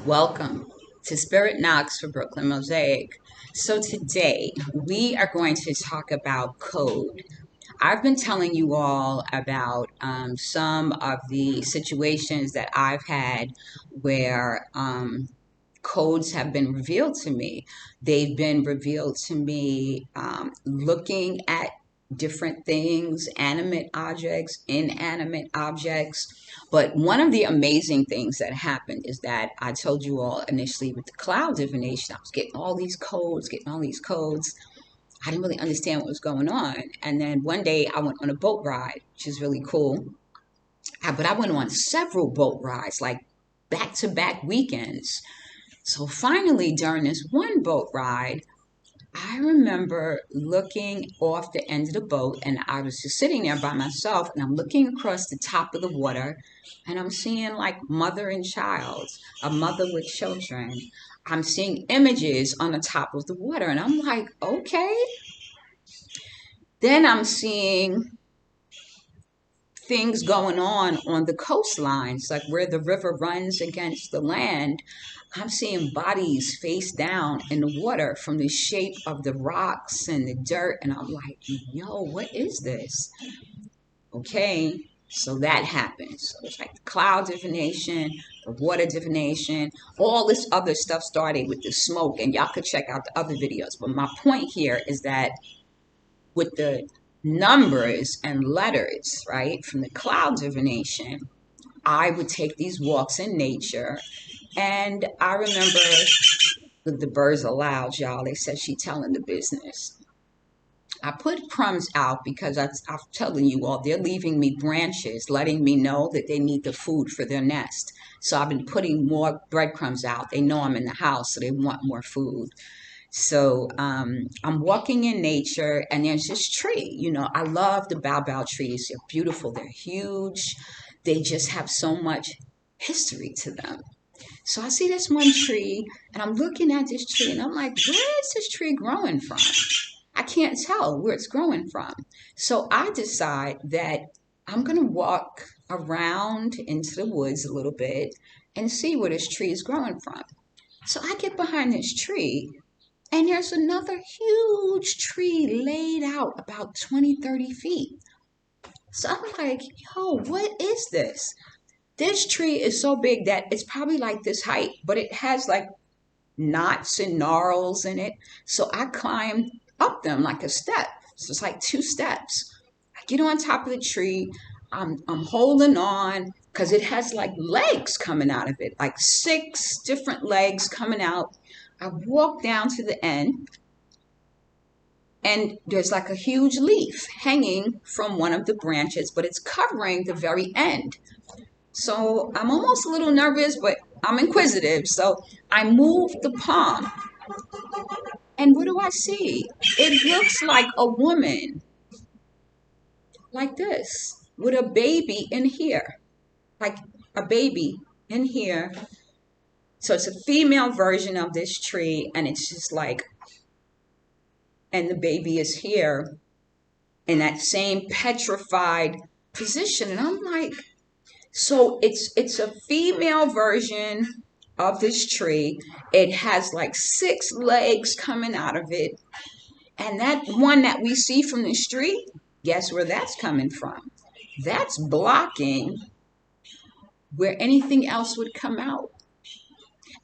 Welcome to Spirit Knocks for Brooklyn Mosaic. So, today we are going to talk about code. I've been telling you all about some of the situations that I've had where codes have been revealed to me. They've been revealed to me looking at different things, animate objects, inanimate objects. But one of the amazing things that happened is that I told you all initially with the cloud divination, I was getting all these codes, I didn't really understand what was going on. And then one day I went on a boat ride, which is really cool. But I went on several boat rides, like back to back weekends. So finally, during this one boat ride, I remember looking off the end of the boat, and I was just sitting there by myself, and I'm looking across the top of the water, and I'm seeing like mother and child, a mother with children. I'm seeing images on the top of the water, and I'm like, okay. Then I'm seeing things going on the coastlines, like where the river runs against the land. I'm seeing bodies face down in the water from the shape of the rocks and the dirt. And I'm like, yo, what is this? Okay, so that happens. So it's like the cloud divination, the water divination, all this other stuff started with the smoke. And y'all could check out the other videos. But my point here is that with the numbers and letters, right, from the cloud divination, I would take these walks in nature. And I remember the birds are loud, y'all. They said she telling the business. I put crumbs out because I'm telling you all, they're leaving me branches, letting me know that they need the food for their nest. So I've been putting more breadcrumbs out. They know I'm in the house, so they want more food. So I'm walking in nature, and there's this tree. You know, I love the baobab trees. They're beautiful. They're huge. They just have so much history to them. So I see this one tree, and I'm looking at this tree, and I'm like, where is this tree growing from? I can't tell where it's growing from. So I decide that I'm going to walk around into the woods a little bit and see where this tree is growing from. So I get behind this tree, and there's another huge tree laid out about 20, 30 feet. So I'm like, yo, what is this? This tree is so big that it's probably like this height, but it has like knots and gnarls in it. So I climb up them like a step. So it's like two steps. I get on top of the tree. I'm holding on because it has like legs coming out of it, like six different legs coming out. I walk down to the end, and there's like a huge leaf hanging from one of the branches, but it's covering the very end. So I'm almost a little nervous, but I'm inquisitive. So I move the palm, and what do I see? It looks like a woman, like this, with a baby in here, like a baby in here. So it's a female version of this tree, and it's just like, and the baby is here in that same petrified position. And I'm like, so it's a female version of this tree. It has like six legs coming out of it. And that one that we see from the street, guess where that's coming from? That's blocking where anything else would come out.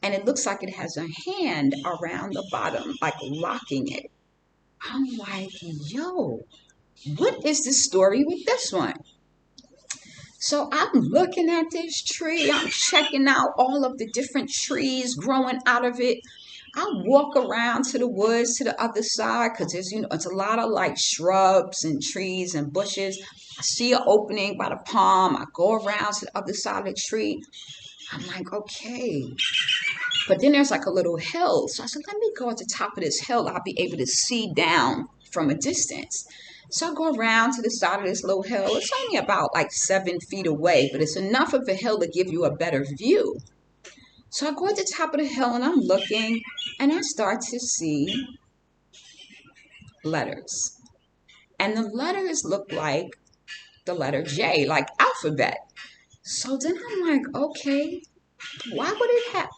And it looks like it has a hand around the bottom, like locking it. I'm like, yo, what is the story with this one? So I'm looking at this tree. I'm checking out all of the different trees growing out of it. I walk around to the woods to the other side because there's, it's a lot of like shrubs and trees and bushes. I see an opening by the palm. I go around to the other side of the tree. I'm like, okay. But then there's like a little hill. So I said, let me go at the top of this hill. I'll be able to see down from a distance. So I go around to the side of this little hill. It's only about like 7 feet away, but it's enough of a hill to give you a better view. So I go at the top of the hill, and I'm looking, and I start to see letters. And the letters look like the letter J, like alphabet. So then I'm like, okay, why would it have?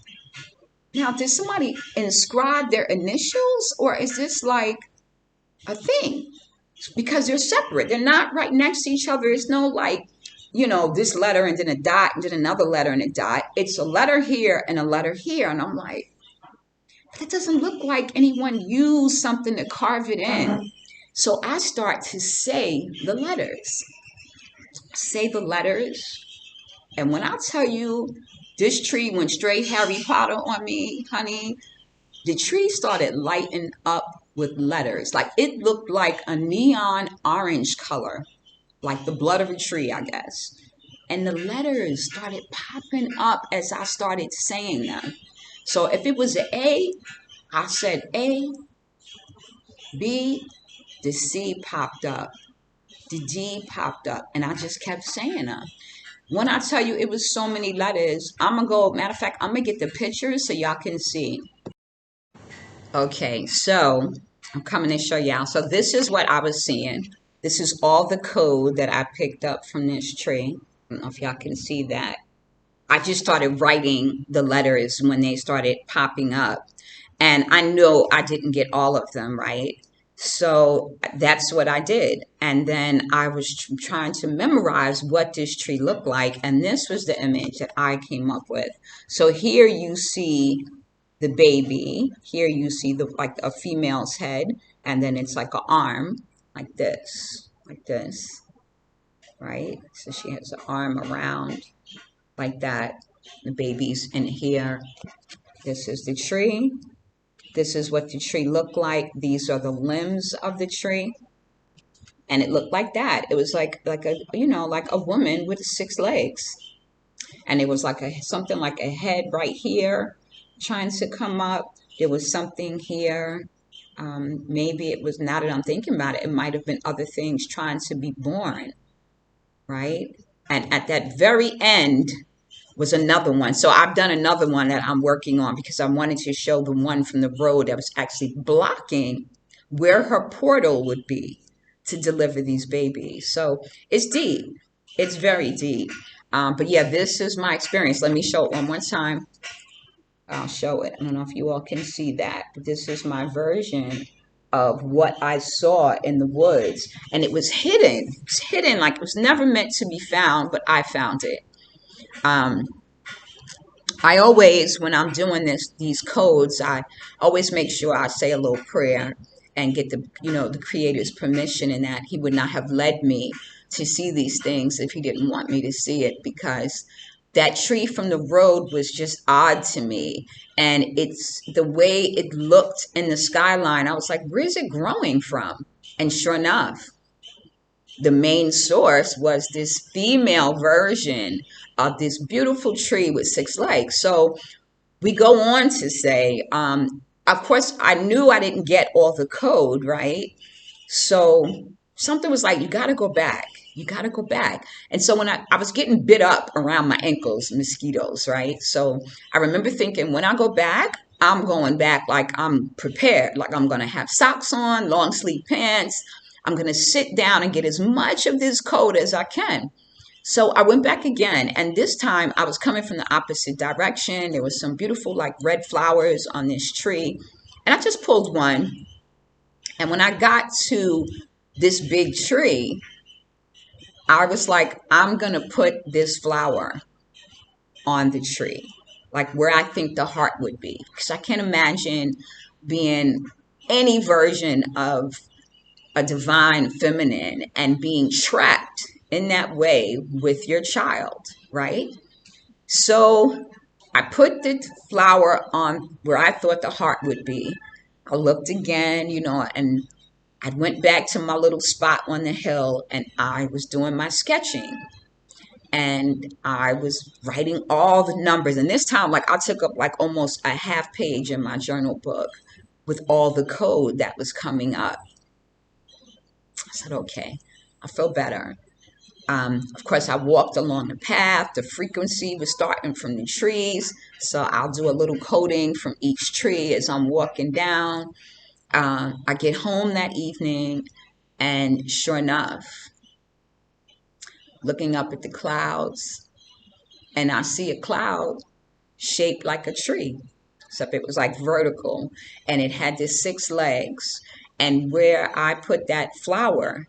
Now, did somebody inscribe their initials, or is this like a thing? Because they're separate. They're not right next to each other. It's no like, this letter and then a dot and then another letter and a dot. It's a letter here and a letter here. And I'm like, that doesn't look like anyone used something to carve it in. So I start to say the letters. Say the letters. And when I tell you this tree went straight Harry Potter on me, honey, the tree started lighting up with letters. Like it looked like a neon orange color, like the blood of a tree, I guess. And the letters started popping up as I started saying them. So if it was an A, I said A, B, the C popped up, the D popped up, and I just kept saying them. When I tell you it was so many letters, I'm gonna go, matter of fact, I'm gonna get the pictures so y'all can see. Okay, so I'm coming to show y'all. So this is what I was seeing. This is all the code that I picked up from this tree. I don't know if y'all can see that. I just started writing the letters when they started popping up. And I know I didn't get all of them right. So that's what I did. And then I was trying to memorize what this tree looked like. And this was the image that I came up with. So here you see the baby. Here you see the like a female's head. And then it's like an arm like this, right? So she has an arm around like that. The baby's in here. This is the tree. This is what the tree looked like. These are the limbs of the tree. And it looked like that. It was like a like a woman with 6 legs. And it was like something like a head right here trying to come up. There was something here. Maybe it was, now that I'm thinking about it, it might have been other things trying to be born, right? And at that very end was another one. So I've done another one that I'm working on because I wanted to show the one from the road that was actually blocking where her portal would be to deliver these babies. So it's deep. It's very deep. But yeah, this is my experience. Let me show it one more time. I'll show it. I don't know if you all can see that, but this is my version of what I saw in the woods. And it was hidden. It was hidden, like it was never meant to be found, but I found it. I always, when I'm doing these codes, I always make sure I say a little prayer and get the Creator's permission, and that He would not have led me to see these things if He didn't want me to see it, because that tree from the road was just odd to me. And it's the way it looked in the skyline. I was like, where's it growing from? And sure enough, the main source was this female version of this beautiful tree with 6 legs. So we go on to say, of course, I knew I didn't get all the code, right? So something was like, you got to go back. You got to go back. And so when I was getting bit up around my ankles, mosquitoes, right? So I remember thinking, when I go back, I'm going back like I'm prepared, like I'm going to have socks on, long sleeve pants. I'm going to sit down and get as much of this code as I can. So I went back again, and this time I was coming from the opposite direction. There was some beautiful like red flowers on this tree, and I just pulled one. And when I got to this big tree, I was like, I'm going to put this flower on the tree, like where I think the heart would be. Because I can't imagine being any version of a divine feminine and being trapped in that way with your child, right? So I put the flower on where I thought the heart would be. I looked again, and I went back to my little spot on the hill, and I was doing my sketching, and I was writing all the numbers. And this time, like I took up like almost a half page in my journal book with all the code that was coming up. I said, okay, I feel better. Of course, I walked along the path. The frequency was starting from the trees. So I'll do a little coding from each tree as I'm walking down. I get home that evening, and sure enough, looking up at the clouds, and I see a cloud shaped like a tree. except it was like vertical, and it had this 6 legs. And where I put that flower,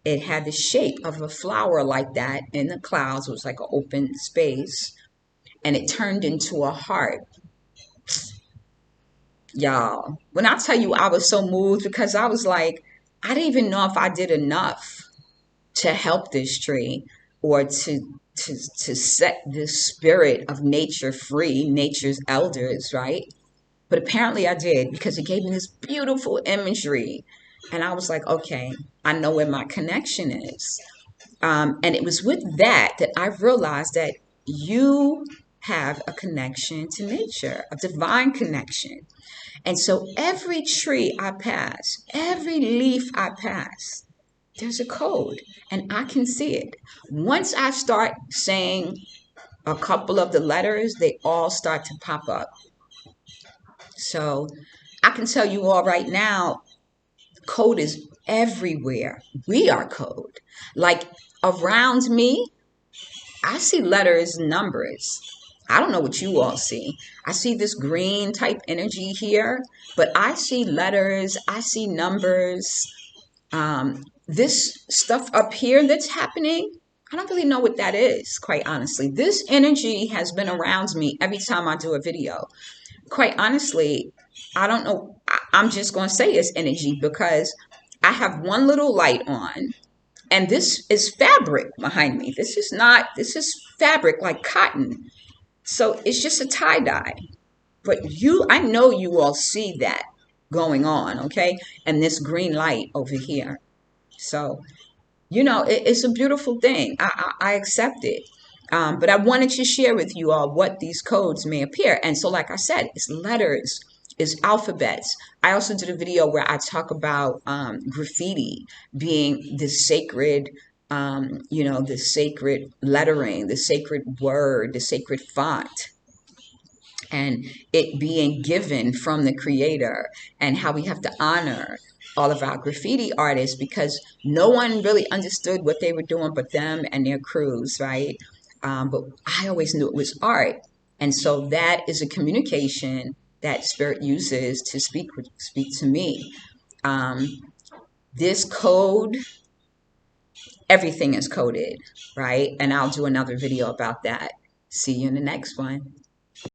it had the shape of a flower like that in the clouds. It was like an open space, and it turned into a heart. Y'all, when I tell you I was so moved, because I was like, I didn't even know if I did enough to help this tree, or to set this spirit of nature free, nature's elders, right? But apparently I did, because it gave me this beautiful imagery. And I was like, okay, I know where my connection is. And it was with that that I realized that you have a connection to nature, a divine connection. And so every tree I pass, every leaf I pass, there's a code, and I can see it. Once I start saying a couple of the letters, they all start to pop up. So I can tell you all right now, code is everywhere. We are code. Like around me, I see letters, numbers. I don't know what you all see. I see this green type energy here, but I see letters, I see numbers. This stuff up here that's happening, I don't really know what that is, quite honestly. This energy has been around me every time I do a video. Quite honestly, I don't know. I'm just going to say it's energy, because I have one little light on, and this is fabric behind me. This is not, this is fabric like cotton. So it's just a tie dye. But I know you all see that going on, okay? And this green light over here. So, it's a beautiful thing. I accept it. But I wanted to share with you all what these codes may appear. And so, like I said, it's letters, it's alphabets. I also did a video where I talk about graffiti being the sacred, the sacred lettering, the sacred word, the sacred font, and it being given from the creator, and how we have to honor all of our graffiti artists, because no one really understood what they were doing but them and their crews, right? But I always knew it was art. And so that is a communication that spirit uses to speak to me. This code, everything is coded, right? And I'll do another video about that. See you in the next one.